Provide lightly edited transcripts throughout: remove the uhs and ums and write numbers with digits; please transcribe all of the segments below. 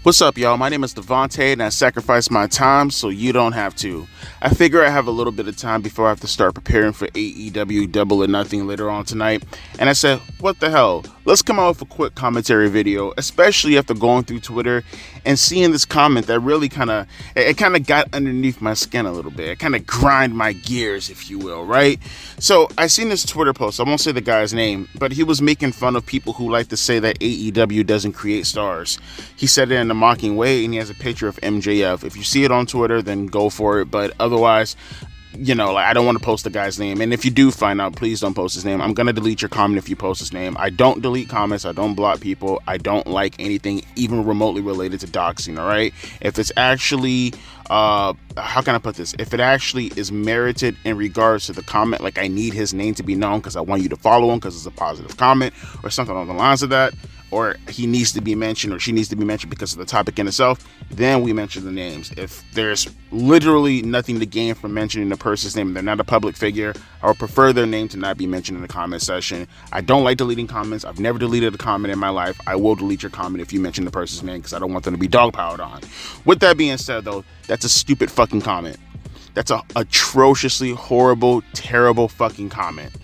What's up, y'all? My name is Devontae, and I sacrifice my time so you don't have to. I figure I have a little bit of time before I have to start preparing for AEW Double or Nothing later on tonight, and I said, what the hell? Let's come out with a quick commentary video, especially after going through Twitter and seeing this comment that really kind of got underneath my skin a little bit. It kind of grind my gears, if you will, right? So I seen this Twitter post. I won't say the guy's name, but he was making fun of people who like to say that AEW doesn't create stars. He said it in a mocking way, and he has a picture of MJF. If you see it on Twitter, then go for it. But otherwise, I don't want to post the guy's name. And if you do find out, please don't post his name. I'm going to delete your comment if you post his name. I don't delete comments. I don't block people. I don't like anything even remotely related to doxing, all right? If it's actually, how can I put this? If it actually is merited in regards to the comment, like I need his name to be known because I want you to follow him because it's a positive comment or something along the lines of that, or he needs to be mentioned or she needs to be mentioned because of the topic in itself, then we mention the names. If there's literally nothing to gain from mentioning the person's name and they're not a public figure, I would prefer their name to not be mentioned in the comment section. I don't like deleting comments. I've never deleted a comment in my life. I will delete your comment if you mention the person's name because I don't want them to be dogpiled on. With that being said, though, that's a stupid fucking comment. That's a atrociously horrible, terrible fucking comment.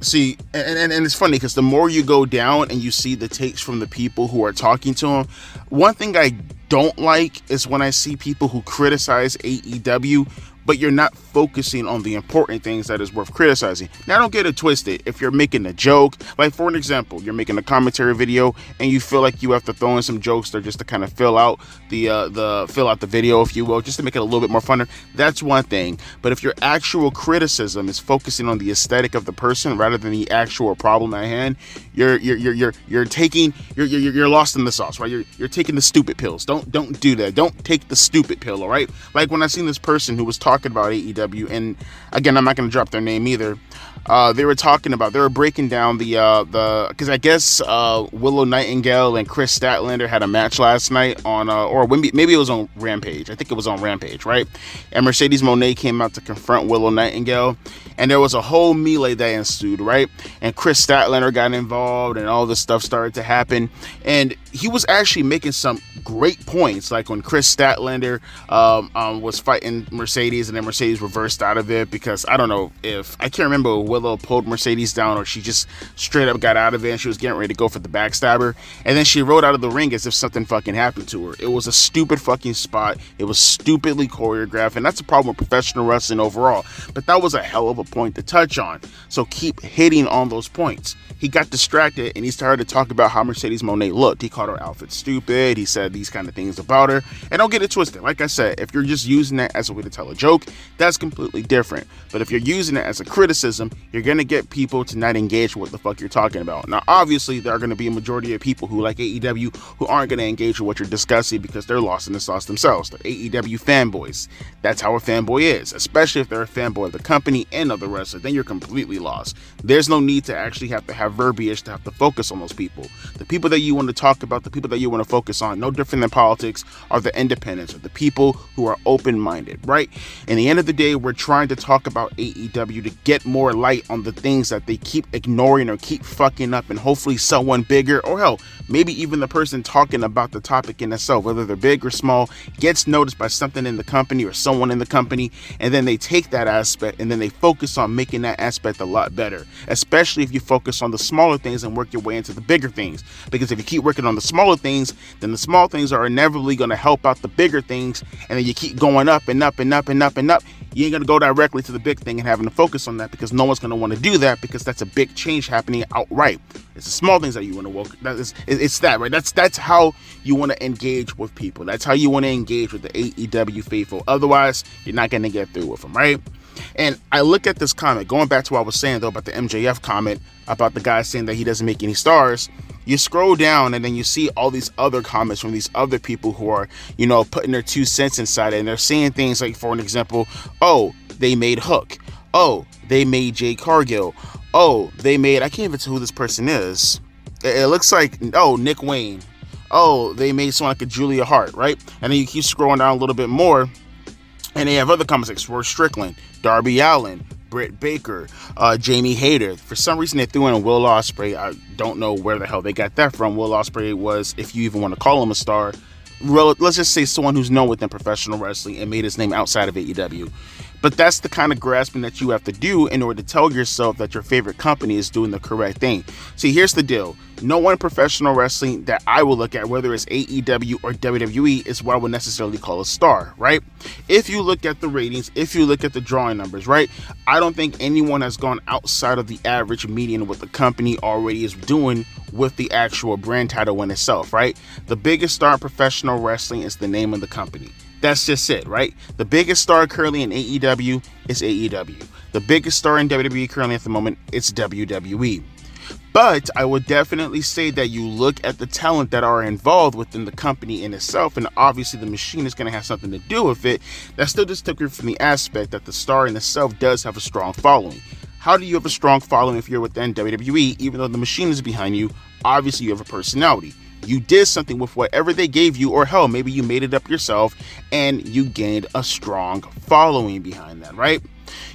See, and it's funny because the more you go down and you see the takes from the people who are talking to him, one thing I don't like is when I see people who criticize AEW, but you're not focusing on the important things that is worth criticizing. Now, don't get it twisted. If you're making a joke, like for an example, you're making a commentary video and you feel like you have to throw in some jokes there just to kind of fill out the video, if you will, just to make it a little bit more funner. That's one thing. But if your actual criticism is focusing on the aesthetic of the person rather than the actual problem at hand, you're lost in the sauce, right? You're taking the stupid pills. Don't do that. Don't take the stupid pill, all right? Like when I seen this person who was talking about AEW, and again, I'm not going to drop their name either. They were breaking down because I guess Willow Nightingale and Chris Statlander had a match last night on, or maybe it was on Rampage. I think it was on Rampage, right? And Mercedes Moné came out to confront Willow Nightingale, and there was a whole melee that ensued, right? And Chris Statlander got involved, and all this stuff started to happen, and he was actually making some great points, like when Chris Statlander was fighting Mercedes, and then Mercedes reversed out of it because I can't remember if Willow pulled Mercedes down or she just straight up got out of it and she was getting ready to go for the backstabber, and then she rode out of the ring as if something fucking happened to her. It was a stupid fucking spot. It was stupidly choreographed, and that's a problem with professional wrestling overall, but that was a hell of a point to touch on, so keep hitting on those points. He got distracted and he started to talk about how Mercedes Moné looked. He called her outfit stupid. He said these kind of things about her. And don't get it twisted. Like I said, if you're just using that as a way to tell a joke, that's completely different. But if you're using it as a criticism, you're going to get people to not engage with what the fuck you're talking about. Now, obviously, there are going to be a majority of people who like AEW who aren't going to engage with what you're discussing because they're lost in the sauce themselves. They're AEW fanboys. That's how a fanboy is, especially if they're a fanboy of the company and of the wrestler. Then you're completely lost. There's no need to actually have to have verbiage to have to focus on those people. The people that you want to talk about, the people that you want to focus on, no different than politics, are the independents, or the people who are open-minded, right? In the end of the day, we're trying to talk about AEW to get more light on the things that they keep ignoring or keep fucking up, and hopefully someone bigger, or hell, maybe even the person talking about the topic in itself, whether they're big or small, gets noticed by something in the company or someone in the company, and then they take that aspect and then they focus on making that aspect a lot better, especially if you focus on the smaller things and work your way into the bigger things. Because if you keep working on the smaller things, then the small things are inevitably going to help out the bigger things, and then you keep going up and up and up and up and up. You ain't going to go directly to the big thing and having to focus on that because no one's going to want to do that because that's a big change happening outright. It's the small things that you want to work. It's that, right? That's how you want to engage with people. That's how you want to engage with the AEW faithful. Otherwise, you're not going to get through with them, right? And I look at this comment, going back to what I was saying though about the MJF comment about the guy saying that he doesn't make any stars. You scroll down and then you see all these other comments from these other people who are, putting their 2 cents inside it, and they're saying things like, for an example, oh, they made Hook. Oh, they made Jay Cargill. Oh, they made, I can't even tell who this person is. It looks like, oh, Nick Wayne. Oh, they made someone like a Julia Hart, right? And then you keep scrolling down a little bit more, And they have other comics like Swerve Strickland, Darby Allin, Britt Baker, Jamie Hayter. For some reason, they threw in Will Ospreay. I don't know where the hell they got that from. Will Ospreay was, if you even want to call him a star, let's just say someone who's known within professional wrestling and made his name outside of AEW. But that's the kind of grasping that you have to do in order to tell yourself that your favorite company is doing the correct thing. See, here's the deal. No one in professional wrestling that I will look at, whether it's AEW or WWE, is what I would necessarily call a star, right? If you look at the ratings, if you look at the drawing numbers, right? I don't think anyone has gone outside of the average median of what the company already is doing with the actual brand title in itself, right? The biggest star in professional wrestling is the name of the company. That's just it, right? The biggest star currently in AEW is AEW. The biggest star in WWE currently at the moment is WWE. But I would definitely say that you look at the talent that are involved within the company in itself, and obviously the machine is going to have something to do with it. That still just took you from the aspect that the star in itself does have a strong following. How do you have a strong following if you're within WWE, even though the machine is behind you? Obviously you have a personality. You did something with whatever they gave you, or hell, maybe you made it up yourself and you gained a strong following behind that, right?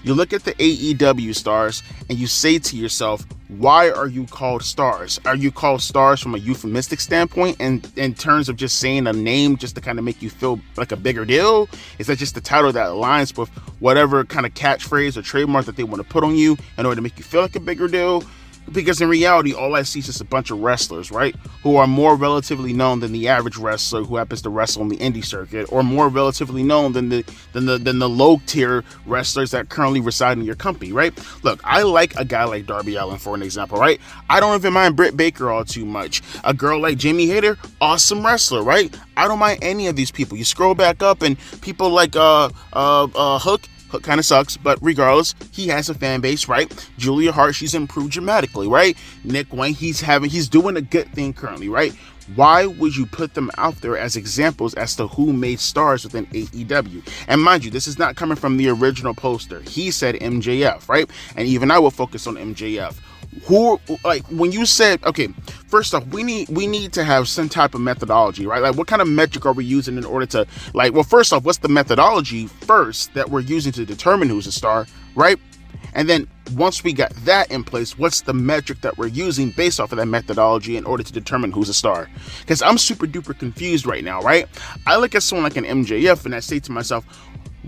You look at the AEW stars and you say to yourself, why are you called stars? Are you called stars from a euphemistic standpoint and in terms of just saying a name just to kind of make you feel like a bigger deal? Is that just the title that aligns with whatever kind of catchphrase or trademark that they want to put on you in order to make you feel like a bigger deal? Because in reality, all I see is just a bunch of wrestlers, right? Who are more relatively known than the average wrestler who happens to wrestle on the indie circuit, or more relatively known than the low tier wrestlers that currently reside in your company, right? Look, I like a guy like Darby Allin, for an example, right? I don't even mind Britt Baker all too much. A girl like Jamie Hayter, awesome wrestler, right? I don't mind any of these people. You scroll back up and people like Hook kind of sucks, but regardless, he has a fan base, right? Julia Hart, she's improved dramatically, right? Nick Wayne, he's doing a good thing currently, right? Why would you put them out there as examples as to who made stars within AEW? And mind you, this is not coming from the original poster. He said MJF, right? And even I will focus on MJF. Who, like, when you said, okay, first off, we need to have some type of methodology, right? Like, what kind of metric are we using in order to, like, well, first off, what's the methodology first that we're using to determine who's a star, right? And then once we got that in place, what's the metric that we're using based off of that methodology in order to determine who's a star? Because I'm super duper confused right now, right? I look at someone like an MJF and I say to myself,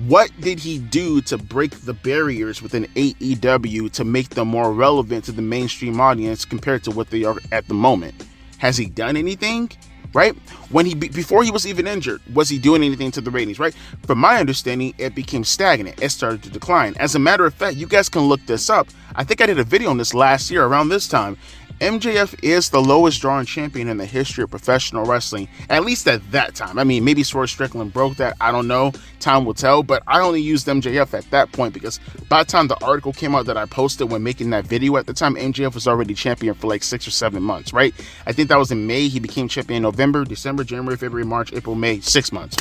what did he do to break the barriers within AEW to make them more relevant to the mainstream audience compared to what they are at the moment? Has he done anything? Right? Before he was even injured, was he doing anything to the ratings? Right? From my understanding, it became stagnant. It started to decline. As a matter of fact, you guys can look this up. I think I did a video on this last year around this time. MJF is the lowest drawing champion in the history of professional wrestling, at least at that time. I mean, maybe Swerve Strickland broke that. I don't know. Time will tell. But I only used MJF at that point because by the time the article came out that I posted when making that video at the time, MJF was already champion for like 6 or 7 months, right? I think that was in May. He became champion in November, December, January, February, March, April, May, 6 months.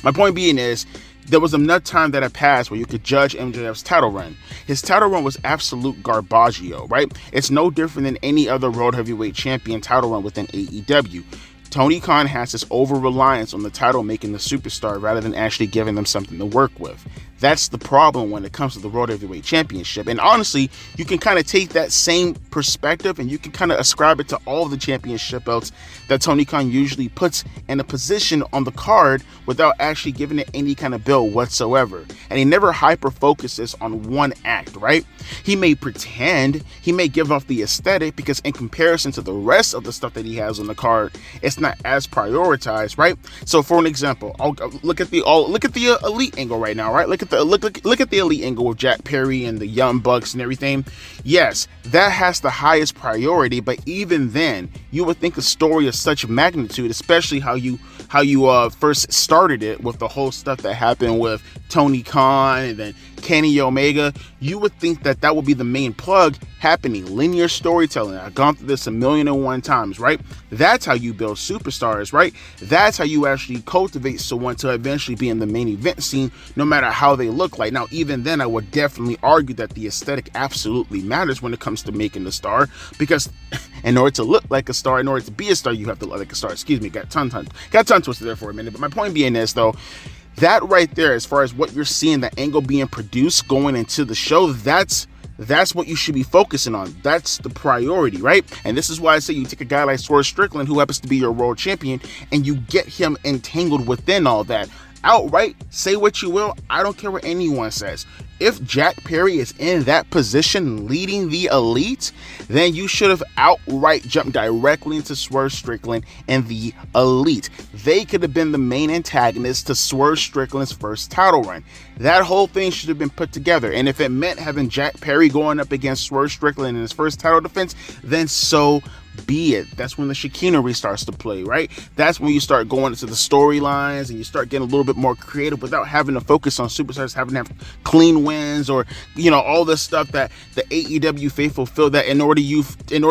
My point being is, there was enough time that had passed where you could judge MJF's title run. His title run was absolute garbaggio, right? It's no different than any other World Heavyweight Champion title run within AEW. Tony Khan has this over-reliance on the title making the superstar rather than actually giving them something to work with. That's the problem when it comes to the World Heavyweight Championship. And honestly, you can kind of take that same perspective and you can kind of ascribe it to all the championship belts that Tony Khan usually puts in a position on the card without actually giving it any kind of bill whatsoever. And he never hyper-focuses on one act, right? He may pretend, he may give off the aesthetic because in comparison to the rest of the stuff that he has on the card, it's not as prioritized, right? So for an example, I'll look at the elite angle right now, right? Look at the elite angle with Jack Perry and the Young Bucks and everything. Yes, that has the highest priority, but even then, you would think a story of such magnitude, especially how you first started it with the whole stuff that happened with Tony Khan and then Kenny Omega, you would think that that would be the main plug happening. Linear storytelling. I've gone through this 1,000,001 times, right? That's how you build superstars, right? That's how you actually cultivate someone to eventually be in the main event scene, no matter how they look like. Now, even then, I would definitely argue that the aesthetic absolutely matters when it comes to making the star, because in order to look like a star, in order to be a star, you have to look like a star. Excuse me, got tongue twisted there for a minute. But my point being is, though, That right there, as far as what you're seeing, the angle being produced going into the show, that's what you should be focusing on. That's the priority, right? And this is why I say you take a guy like Swerve Strickland, who happens to be your world champion, and you get him entangled within all that. Outright, say what you will, I don't care what anyone says. If Jack Perry is in that position leading the Elite, then you should have outright jumped directly into Swerve Strickland and the Elite. They could have been the main antagonist to Swerve Strickland's first title run. That whole thing should have been put together. And if it meant having Jack Perry going up against Swerve Strickland in his first title defense, then so be it. That's when the chicanery starts to play, right? That's when you start going into the storylines and you start getting a little bit more creative without having to focus on superstars having to have clean wins or, all this stuff that the AEW faithful feel that in order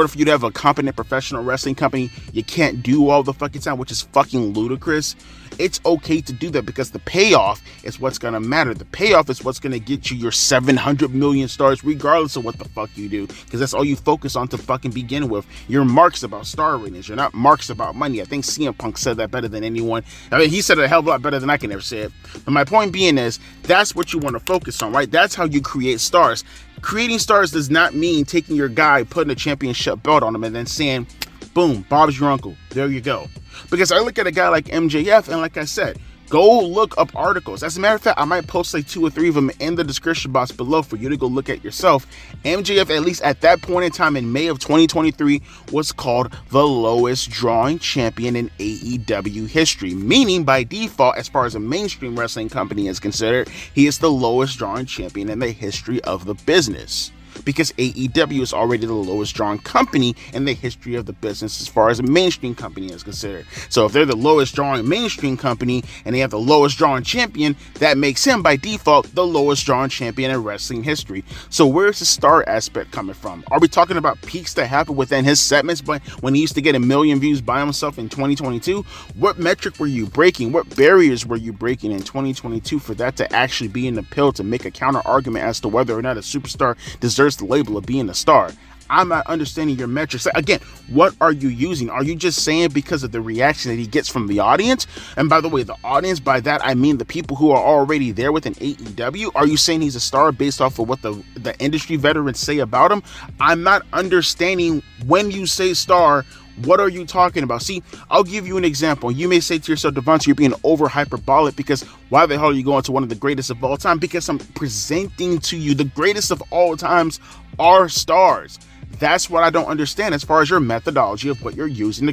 for you to have a competent professional wrestling company, you can't do all the fucking time, which is fucking ludicrous. It's okay to do that because the payoff is what's going to matter. The payoff is what's going to get you your 700 million stars regardless of what the fuck you do, because that's all you focus on to fucking begin with. Your marks about star ratings. You're not marks about money. I think CM Punk said that better than anyone. I mean, he said it a hell of a lot better than I can ever say it. But my point being is, that's what you want to focus on, right? That's how you create stars. Creating stars does not mean taking your guy, putting a championship belt on him, and then saying, boom, Bob's your uncle. There you go. Because I look at a guy like MJF, and like I said, go look up articles. As a matter of fact, I might post like 2 or 3 of them in the description box below for you to go look at yourself. MJF, at least at that point in time in May of 2023, was called the lowest drawing champion in AEW history. Meaning, by default, as far as a mainstream wrestling company is considered, he is the lowest drawing champion in the history of the business. Because AEW is already the lowest drawing company in the history of the business as far as a mainstream company is considered. So if they're the lowest drawing mainstream company and they have the lowest drawing champion, that makes him by default the lowest drawing champion in wrestling history. So where's the star aspect coming from? Are we talking about peaks that happen within his segments but when he used to get 1 million views by himself in 2022? What metric were you breaking? What barriers were you breaking in 2022 for that to actually be an appeal to make a counter argument as to whether or not a superstar deserves the label of being a star? I'm not understanding your metrics. Again, what are you using? Are you just saying because of the reaction that he gets from the audience? And by the way, the audience, by that I mean the people who are already there within AEW. Are you saying he's a star based off of what the industry veterans say about him? I'm not understanding when you say star. What are you talking about? See, I'll give you an example. You may say to yourself, Devontae, you're being over hyperbolic because why the hell are you going to one of the greatest of all time? Because I'm presenting to you the greatest of all times are stars. That's what I don't understand as far as your methodology of what you're using to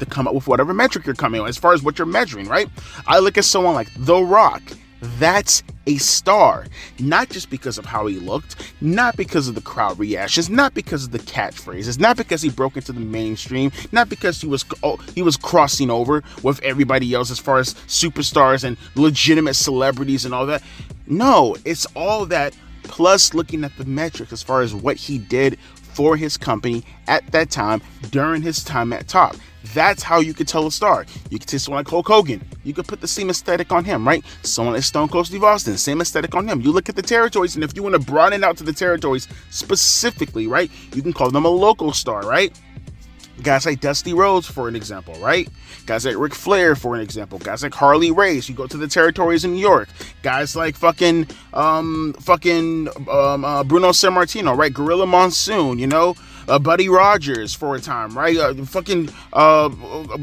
come up with whatever metric you're coming on, as far as what you're measuring, right? I look at someone like The Rock. That's a star, not just because of how he looked, not because of the crowd reactions, not because of the catchphrases, not because he broke into the mainstream, not because he was crossing over with everybody else as far as superstars and legitimate celebrities and all that. No, it's all that plus looking at the metrics as far as what he did for his company at that time during his time at top. That's how you could tell a star. You could take someone like Hulk Hogan. You could put the same aesthetic on him, right? Someone like Stone Cold Steve Austin, same aesthetic on him. You look at the territories, and if you want to broaden it out to the territories specifically, right, you can call them a local star, right? Guys like Dusty Rhodes, for an example, right? Guys like Ric Flair, for an example. Guys like Harley Race. You go to the territories in New York. Guys like Bruno Sammartino, right? Gorilla Monsoon, Buddy Rogers for a time, right?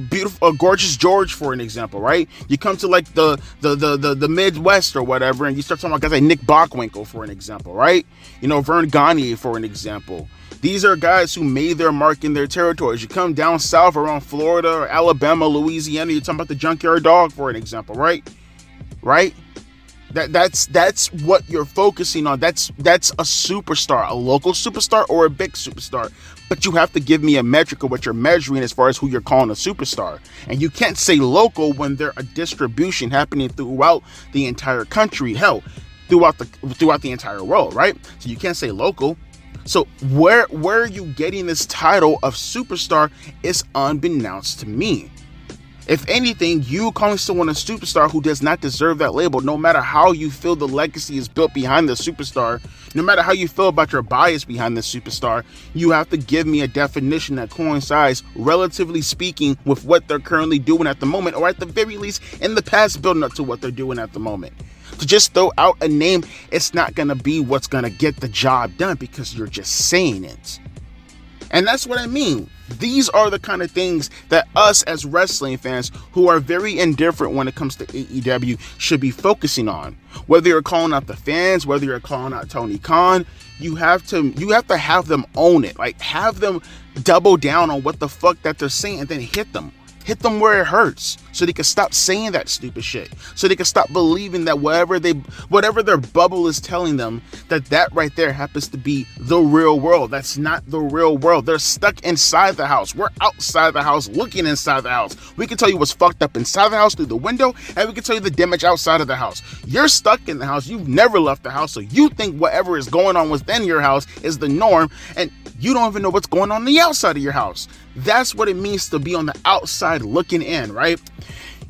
Beautiful, gorgeous George for an example, right? You come to like the Midwest or whatever, and you start talking about guys like Nick Bockwinkel for an example, right? Vern Gagne for an example. These are guys who made their mark in their territories. You come down south around Florida or Alabama, Louisiana, you're talking about the Junkyard Dog for an example, right? Right? That's what you're focusing on. That's a superstar, a local superstar or a big superstar. But you have to give me a metric of what you're measuring as far as who you're calling a superstar. And you can't say local when there's a distribution happening throughout the entire country. Hell, throughout the entire world, right? So you can't say local. So where are you getting this title of superstar is unbeknownst to me. If anything, you calling someone a superstar who does not deserve that label, no matter how you feel the legacy is built behind the superstar, no matter how you feel about your bias behind the superstar, you have to give me a definition that coincides, relatively speaking, with what they're currently doing at the moment, or at the very least, in the past, building up to what they're doing at the moment. To just throw out a name, it's not going to be what's going to get the job done because you're just saying it. And that's what I mean. These are the kind of things that us as wrestling fans who are very indifferent when it comes to AEW should be focusing on. Whether you're calling out the fans, whether you're calling out Tony Khan, you have to have them own it. Like, have them double down on what the fuck that they're saying and then hit them. Hit them where it hurts so they can stop saying that stupid shit. So they can stop believing that whatever their bubble is telling them, that right there happens to be the real world. That's not the real world. They're stuck inside the house. We're outside the house looking inside the house. We can tell you what's fucked up inside the house through the window, and we can tell you the damage outside of the house. You're stuck in the house. You've never left the house, so you think whatever is going on within your house is the norm, and you don't even know what's going on the outside of your house. That's what it means to be on the outside looking in, right?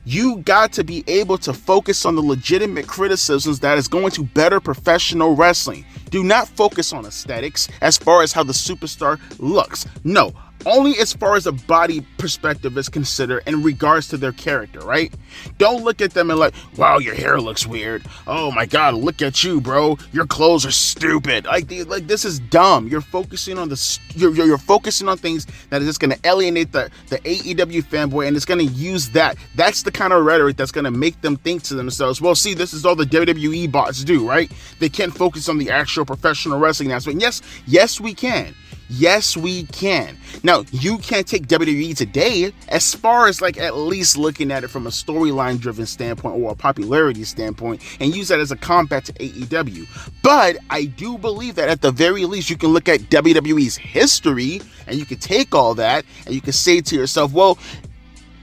You got to be able to focus on the legitimate criticisms that is going to better professional wrestling. Do not focus on aesthetics as far as how the superstar looks. No, only as far as a body perspective is considered in regards to their character, right? Don't look at them and like, wow, your hair looks weird. Oh my God, look at you, bro. Your clothes are stupid. Like this is dumb. You're focusing on you're focusing on things that is just going to alienate the AEW fanboy, and it's going to use that. That's the kind of rhetoric that's going to make them think to themselves, well, see, this is all the WWE bots do, right? They can't focus on the actual professional wrestling aspect. Yes, we can. Yes, we can. Now, you can't take WWE today as far as like at least looking at it from a storyline driven standpoint or a popularity standpoint and use that as a combat to AEW. But I do believe that at the very least you can look at WWE's history and you can take all that and you can say to yourself, well,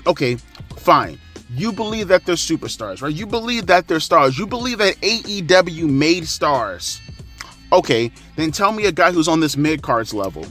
okay, fine. You believe that they're superstars, right? You believe that they're stars. You believe that AEW made stars. Okay, then tell me a guy who's on this mid-cards level.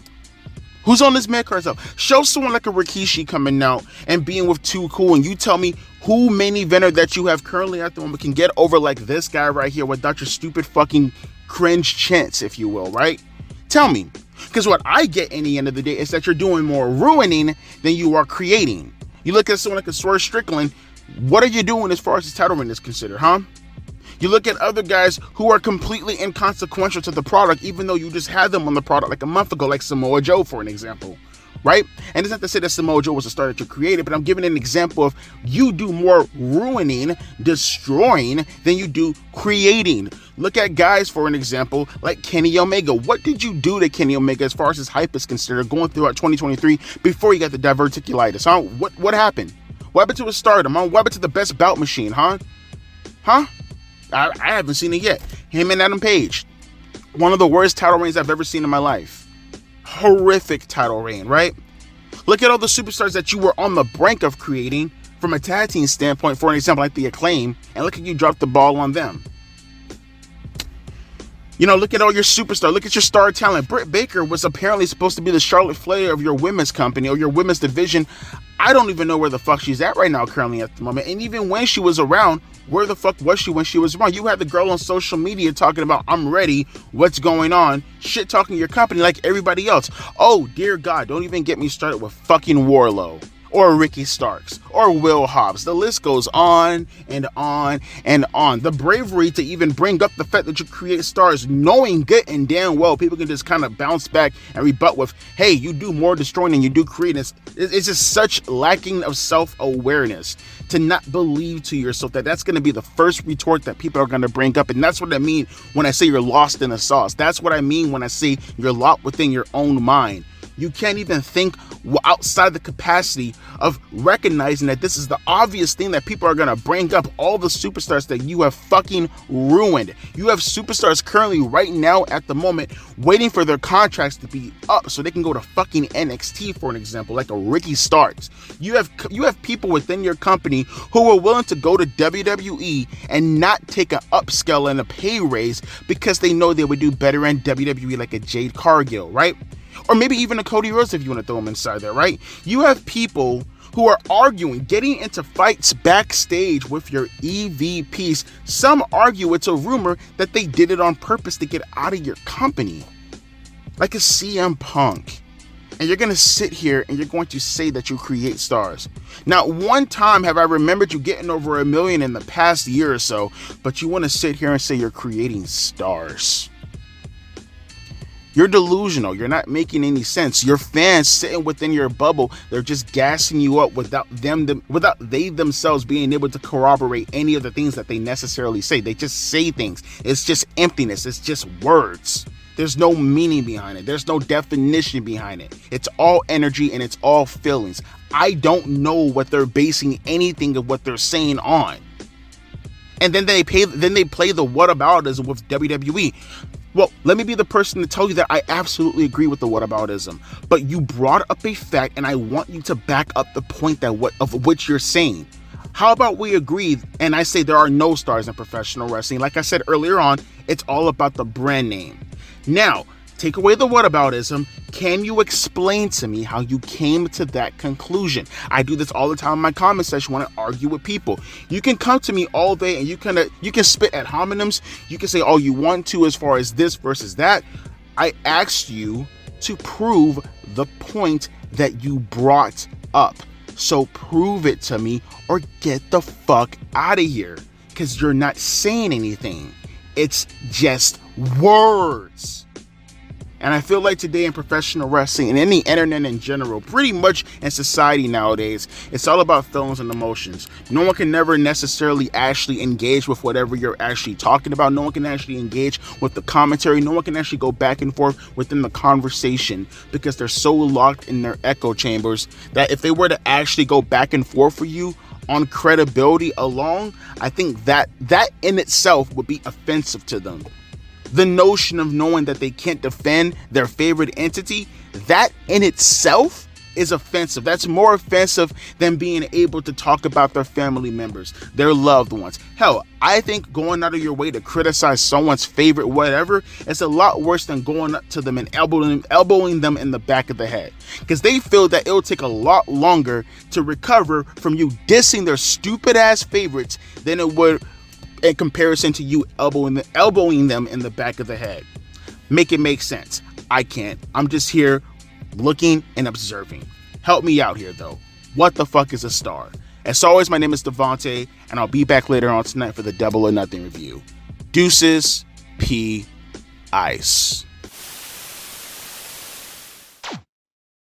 Who's on this mid-cards level? Show someone like a Rikishi coming out and being with Too Cool, and you tell me who main eventer that you have currently at the moment can get over like this guy right here without your stupid fucking cringe chants, if you will, right? Tell me. Because what I get in the end of the day is that you're doing more ruining than you are creating. You look at someone like a Swerve Strickland, what are you doing as far as his title reign is considered, huh? You look at other guys who are completely inconsequential to the product, even though you just had them on the product like a month ago, like Samoa Joe, for an example, right? And it's not to say that Samoa Joe was a star that you created, but I'm giving an example of you do more ruining, destroying, than you do creating. Look at guys, for an example, like Kenny Omega. What did you do to Kenny Omega as far as his hype is considered going throughout 2023 before you got the diverticulitis, huh? What happened? What happened to his stardom, huh? What happened to the best bout machine, huh? I haven't seen it yet. Him and Adam Page. One of the worst title reigns I've ever seen in my life. Horrific title reign, right? Look at all the superstars that you were on the brink of creating from a tag team standpoint, for an example, like the Acclaim, and look at you drop the ball on them. You know, look at all your superstars. Look at your star talent. Britt Baker was apparently supposed to be the Charlotte Flair of your women's company or your women's division. I don't even know where the fuck she's at right now currently at the moment. And even when she was around, where the fuck was she when she was around? You had the girl on social media talking about, I'm ready, what's going on, shit talking your company like everybody else. Oh, dear God, don't even get me started with fucking Warlow or Ricky Starks or Will Hobbs. The list goes on and on and on. The bravery to even bring up the fact that you create stars, knowing good and damn well people can just kind of bounce back and rebut with, hey, you do more destroying than you do creating. It's just such lacking of self-awareness to not believe to yourself that that's going to be the first retort that people are going to bring up. And that's what I mean when I say you're lost in the sauce. That's what I mean when I say you're locked within your own mind. You can't even think outside the capacity of recognizing that this is the obvious thing that people are going to bring up. All the superstars that you have fucking ruined. You have superstars currently right now at the moment waiting for their contracts to be up so they can go to fucking NXT, for an example, like a Ricky Starks. You have people within your company who are willing to go to WWE and not take an upscale and a pay raise because they know they would do better in WWE, like a Jade Cargill, right? Or maybe even a Cody Rhodes if you want to throw him inside there, right? You have people who are arguing, getting into fights backstage with your EVPs. Some argue it's a rumor that they did it on purpose to get out of your company, like a CM Punk. And you're going to sit here and you're going to say that you create stars. Not one time have I remembered you getting over 1 million in the past year or so, but you want to sit here and say you're creating stars. You're delusional. You're not making any sense. Your fans sitting within your bubble, they're just gassing you up without they themselves being able to corroborate any of the things that they necessarily say. They just say things. It's just emptiness. It's just words. There's no meaning behind it. There's no definition behind it. It's all energy and it's all feelings. I don't know what they're basing anything of what they're saying on. And then they play the whataboutism with WWE. Well, let me be the person to tell you that I absolutely agree with the whataboutism. But you brought up a fact, and I want you to back up the point of which you're saying. How about we agree, and I say there are no stars in professional wrestling. Like I said earlier on, it's all about the brand name. Now, take away the whataboutism. Can you explain to me how you came to that conclusion? I do this all the time in my comment section when I argue with people. You can come to me all day and you can spit ad hominems. You can say all you want to as far as this versus that. I asked you to prove the point that you brought up. So prove it to me or get the fuck out of here, because you're not saying anything. It's just words. And I feel like today in professional wrestling and in the internet in general, pretty much in society nowadays, it's all about feelings and emotions. No one can never necessarily actually engage with whatever you're actually talking about. No one can actually engage with the commentary. No one can actually go back and forth within the conversation because they're so locked in their echo chambers that if they were to actually go back and forth for you on credibility alone, I think that in itself would be offensive to them. The notion of knowing that they can't defend their favorite entity, that in itself is offensive. That's more offensive than being able to talk about their family members, their loved ones. Hell, I think going out of your way to criticize someone's favorite whatever is a lot worse than going up to them and elbowing them in the back of the head, because they feel that it'll take a lot longer to recover from you dissing their stupid ass favorites than it would in comparison to you elbowing them in the back of the head. Make it make sense. I can't. I'm just here looking and observing. Help me out here though. What the fuck is a star? As always, my name is Devontae, and I'll be back later on tonight for the Double or Nothing review. Deuces, P. Ice.